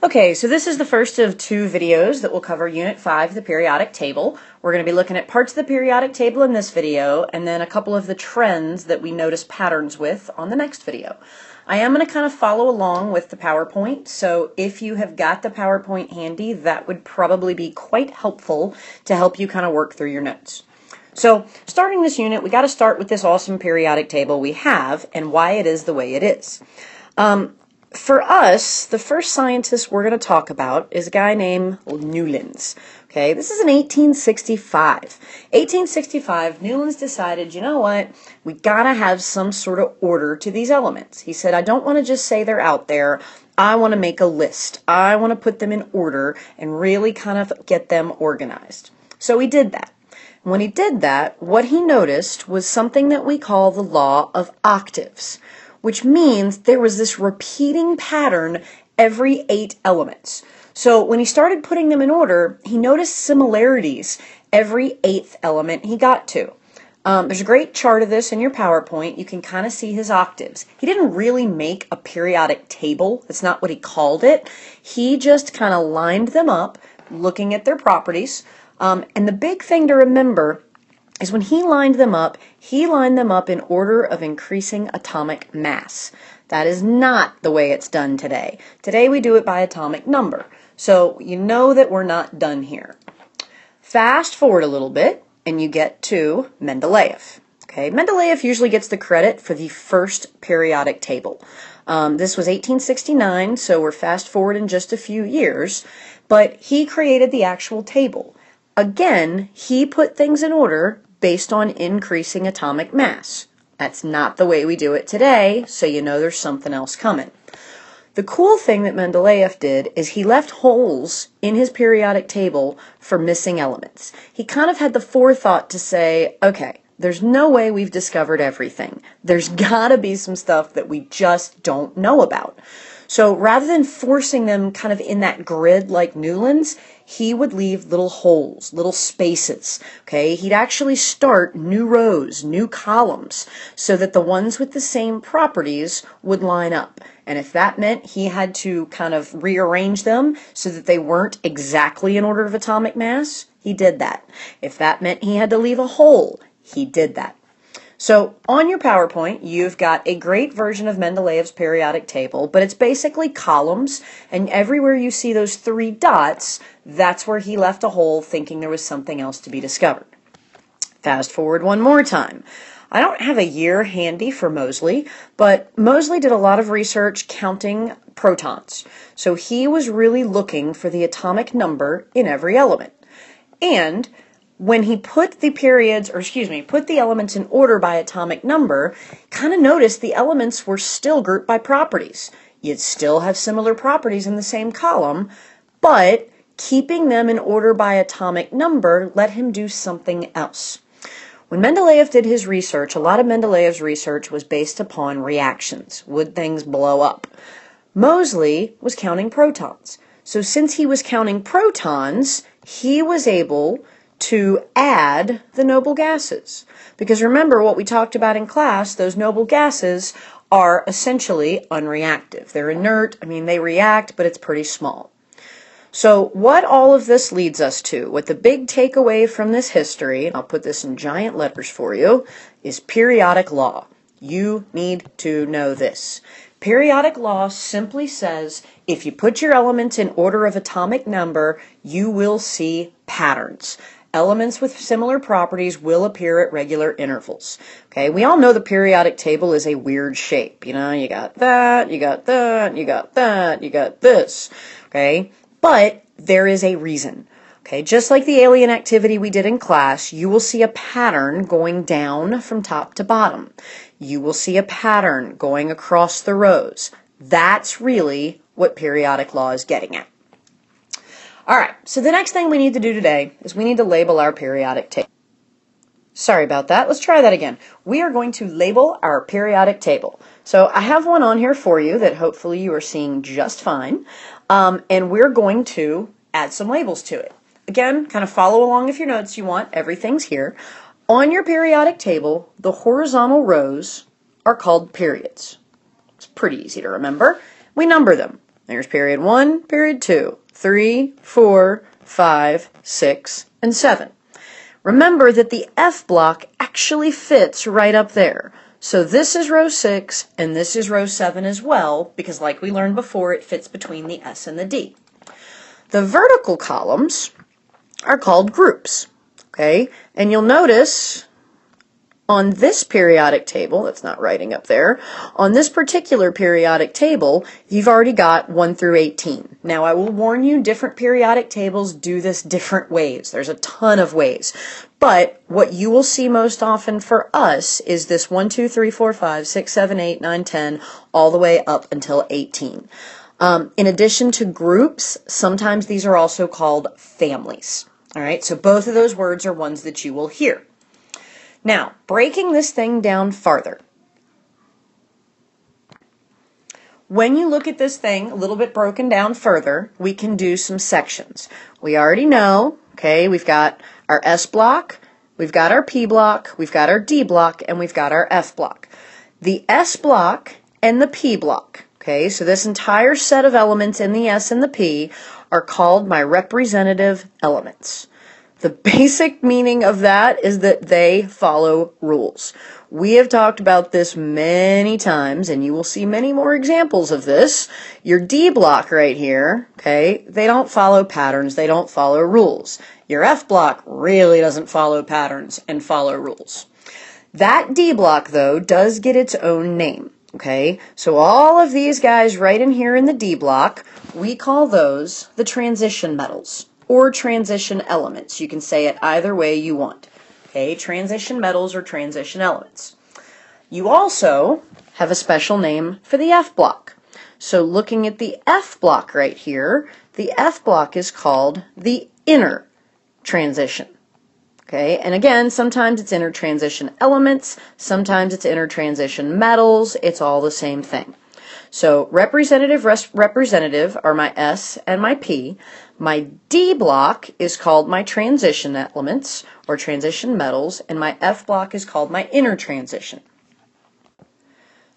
Okay, so this is the first of two videos that will cover Unit 5, the periodic table. We're going to be looking at parts of the periodic table in this video, and then a couple of the trends that we notice patterns with on the next video. I am going to kind of follow along with the PowerPoint, so if you have got the PowerPoint handy, that would probably be quite helpful to help you kind of work through your notes. So, starting this unit, we got to start with this awesome periodic table we have and why it is the way it is. For us, the first scientist we're going to talk about is a guy named Newlands. Okay, this is in 1865. 1865, Newlands decided, you know what, we got to have some sort of order to these elements. He said, I don't want to just say they're out there. I want to make a list. I want to put them in order and really kind of get them organized. So he did that. When he did that, what he noticed was something that we call the law of octaves, which means there was this repeating pattern every 8 elements. So when he started putting them in order, he noticed similarities every 8th element he got to. There's a great chart of this in your PowerPoint. You can kind of see his octaves. He didn't really make a periodic table. That's not what he called it. He just kind of lined them up, looking at their properties. And the big thing to remember is when he lined them up in order of increasing atomic mass. That is not the way it's done today. Today we do it by atomic number. So you know that we're not done here. Fast forward a little bit and you get to Mendeleev. Okay, Mendeleev usually gets the credit for the first periodic table. This was 1869, so we're fast forwarding just a few years, but he created the actual table. Again, he put things in order based on increasing atomic mass. That's not the way we do it today, so you know there's something else coming. The cool thing that Mendeleev did is he left holes in his periodic table for missing elements. He kind of had the forethought to say, okay, there's no way we've discovered everything. There's gotta be some stuff that we just don't know about. So rather than forcing them kind of in that grid like Newlands, he would leave little holes, little spaces, okay? He'd actually start new rows, new columns, so that the ones with the same properties would line up. And if that meant he had to kind of rearrange them so that they weren't exactly in order of atomic mass, he did that. If that meant he had to leave a hole, he did that. So on your PowerPoint, you've got a great version of Mendeleev's periodic table, but it's basically columns, and everywhere you see those 3 dots, that's where he left a hole thinking there was something else to be discovered. Fast forward one more time. I don't have a year handy for Moseley, but Moseley did a lot of research counting protons. So he was really looking for the atomic number in every element. And when he put the elements in order by atomic number, kind of noticed the elements were still grouped by properties. You'd still have similar properties in the same column, but keeping them in order by atomic number let him do something else. When Mendeleev did his research, a lot of Mendeleev's research was based upon reactions. Would things blow up? Moseley was counting protons. So since he was counting protons, he was able to add the noble gases. Because remember what we talked about in class, those noble gases are essentially unreactive. They're inert, they react, but it's pretty small. So what all of this leads us to, what the big takeaway from this history, and I'll put this in giant letters for you, is periodic law. You need to know this. Periodic law simply says if you put your elements in order of atomic number, you will see patterns. Elements with similar properties will appear at regular intervals. Okay, we all know the periodic table is a weird shape. You know, you got that, you got that, you got that, you got this. Okay, but there is a reason. Okay, just like the alien activity we did in class, you will see a pattern going down from top to bottom. You will see a pattern going across the rows. That's really what periodic law is getting at. All right, so the next thing we need to do today is we need to label our periodic table. Sorry about that. Let's try that again. We are going to label our periodic table. So I have one on here for you that hopefully you are seeing just fine. And we're going to add some labels to it. Again, kind of follow along if your notes you want. Everything's here. On your periodic table, the horizontal rows are called periods. It's pretty easy to remember. We number them. There's period 1, period 2, 3, 4, 5, 6, and 7. Remember that the F block actually fits right up there. So this is row 6 and this is row 7 as well, because like we learned before, it fits between the S and the D. The vertical columns are called groups, okay? And you'll notice on this periodic table, that's not writing up there, on this particular periodic table, you've already got 1 through 18. Now, I will warn you, different periodic tables do this different ways. There's a ton of ways. But what you will see most often for us is this 1, 2, 3, 4, 5, 6, 7, 8, 9, 10, all the way up until 18. In addition to groups, sometimes these are also called families. All right, so both of those words are ones that you will hear. Now, breaking this thing down farther. When you look at this thing a little bit broken down further, we can do some sections. We already know, okay, we've got our S block, we've got our P block, we've got our D block, and we've got our F block. The S block and the P block, okay, so this entire set of elements in the S and the P are called my representative elements. The basic meaning of that is that they follow rules. We have talked about this many times, and you will see many more examples of this. Your D block right here, okay, they don't follow patterns, they don't follow rules. Your F block really doesn't follow patterns and follow rules. That D block, though, does get its own name, okay? So all of these guys right in here in the D block, we call those the transition metals, or transition elements. You can say it either way you want. Okay, transition metals or transition elements. You also have a special name for the F block. So looking at the F block right here, the F block is called the inner transition. Okay, and again, sometimes it's inner transition elements, sometimes it's inner transition metals, it's all the same thing. So representative are my S and my P. My D block is called my transition elements or transition metals, and my F block is called my inner transition.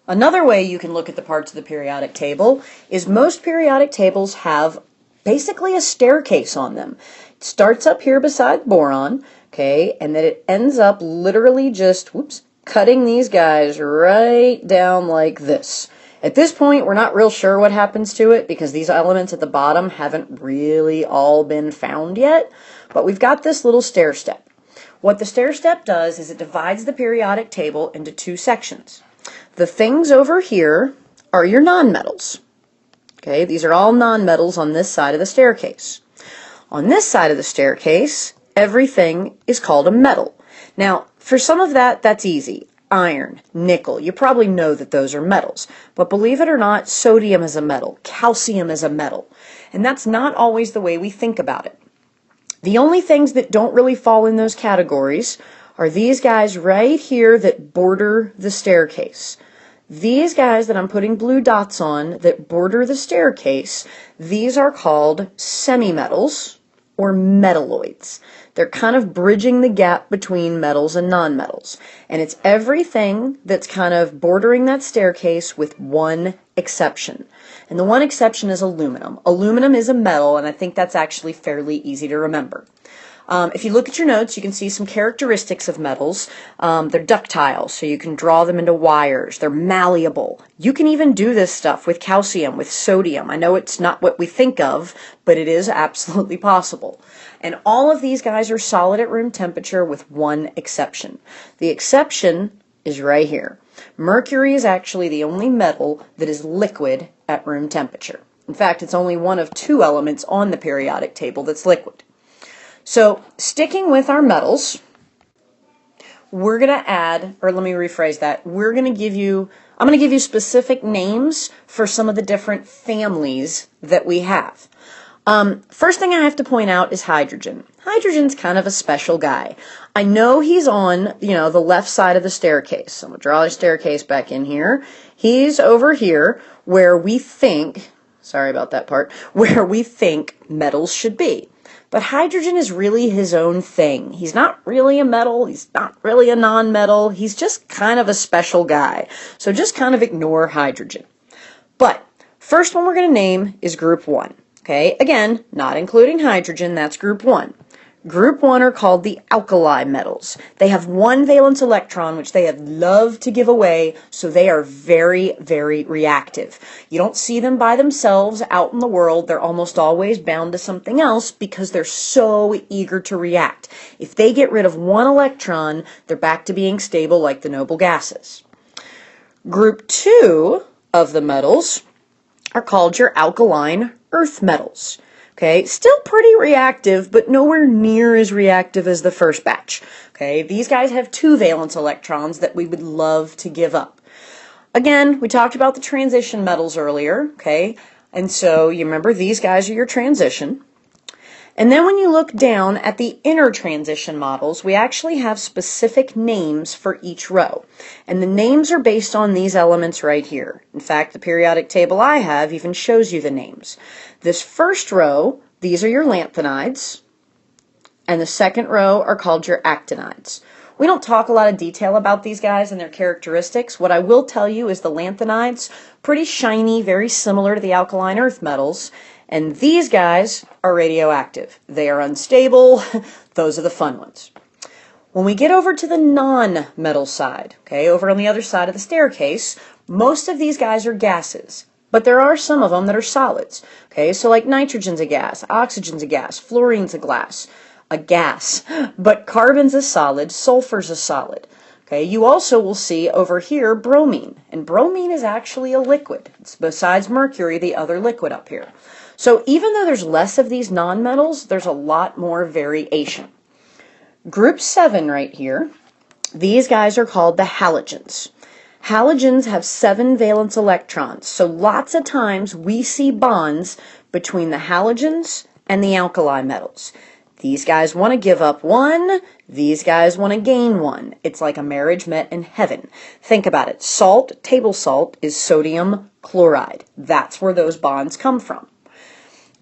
Another way you can look at the parts of the periodic table is most periodic tables have basically a staircase on them. It starts up here beside boron, okay, and then it ends up literally just, cutting these guys right down like this. At this point, we're not real sure what happens to it because these elements at the bottom haven't really all been found yet, but we've got this little stair step. What the stair step does is it divides the periodic table into two sections. The things over here are your nonmetals. Okay, these are all nonmetals on this side of the staircase. On this side of the staircase, everything is called a metal. Now, for some of that, that's easy. Iron, nickel, you probably know that those are metals. But believe it or not, sodium is a metal, calcium is a metal. And that's not always the way we think about it. The only things that don't really fall in those categories are these guys right here that border the staircase. These guys that I'm putting blue dots on that border the staircase, these are called semimetals or metalloids. They're kind of bridging the gap between metals and nonmetals. And it's everything that's kind of bordering that staircase with one exception. And the one exception is aluminum. Aluminum is a metal, and I think that's actually fairly easy to remember. If you look at your notes, you can see some characteristics of metals. They're ductile, so you can draw them into wires. They're malleable. You can even do this stuff with calcium, with sodium. I know it's not what we think of, but it is absolutely possible. And all of these guys are solid at room temperature with one exception. The exception is right here. Mercury is actually the only metal that is liquid at room temperature. In fact, it's only one of two elements on the periodic table that's liquid. So, sticking with our metals, we're going to add, or let me rephrase that, I'm going to give you specific names for some of the different families that we have. First thing I have to point out is hydrogen. Hydrogen's kind of a special guy. I know he's on, the left side of the staircase. So I'm going to draw the staircase back in here. He's over here where we think, sorry about that part, where we think metals should be. But hydrogen is really his own thing. He's not really a metal. He's not really a non-metal. He's just kind of a special guy. So just kind of ignore hydrogen. But First one we're going to name is group 1. Okay, again, not including hydrogen, that's group 1. Group 1 are called the alkali metals. They have one valence electron, which they love to give away, so they are very, very reactive. You don't see them by themselves out in the world. They're almost always bound to something else because they're so eager to react. If they get rid of one electron, they're back to being stable like the noble gases. Group 2 of the metals are called your alkaline earth metals. Okay, still pretty reactive, but nowhere near as reactive as the first batch. Okay, these guys have two valence electrons that we would love to give up. Again, we talked about the transition metals earlier, okay, and so you remember these guys are your transition. And then when you look down at the inner transition models, we actually have specific names for each row. And the names are based on these elements right here. In fact, the periodic table I have even shows you the names. This first row, these are your lanthanides, and the second row are called your actinides. We don't talk a lot of detail about these guys and their characteristics. What I will tell you is the lanthanides, pretty shiny, very similar to the alkaline earth metals. And these guys are radioactive. They are unstable. Those are the fun ones. When we get over to the non-metal side, okay, over on the other side of the staircase, most of these guys are gases. But there are some of them that are solids. Okay, so like nitrogen's a gas, oxygen's a gas, fluorine's a gas. But carbon's a solid, sulfur's a solid. Okay, you also will see over here bromine. And bromine is actually a liquid. It's besides mercury, the other liquid up here. So even though there's less of these nonmetals, there's a lot more variation. Group 7 right here, these guys are called the halogens. Halogens have 7 valence electrons, so lots of times we see bonds between the halogens and the alkali metals. These guys want to give up one, these guys want to gain one. It's like a marriage met in heaven. Think about it. Salt, table salt, is sodium chloride. That's where those bonds come from.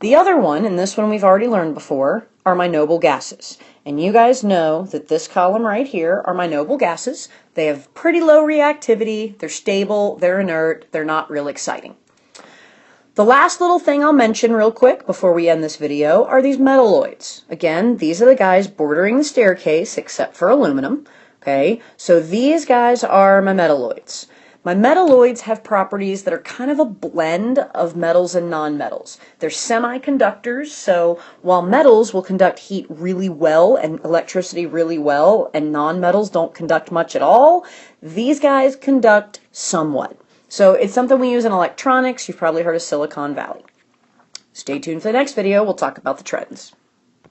The other one, and this one we've already learned before, are my noble gases. And you guys know that this column right here are my noble gases. They have pretty low reactivity, they're stable, they're inert, they're not real exciting. The last little thing I'll mention real quick before we end this video are these metalloids. Again, these are the guys bordering the staircase except for aluminum. Okay, so these guys are my metalloids. My metalloids have properties that are kind of a blend of metals and nonmetals. They're semiconductors, so while metals will conduct heat really well and electricity really well, and nonmetals don't conduct much at all, these guys conduct somewhat. So it's something we use in electronics. You've probably heard of Silicon Valley. Stay tuned for the next video. We'll talk about the trends.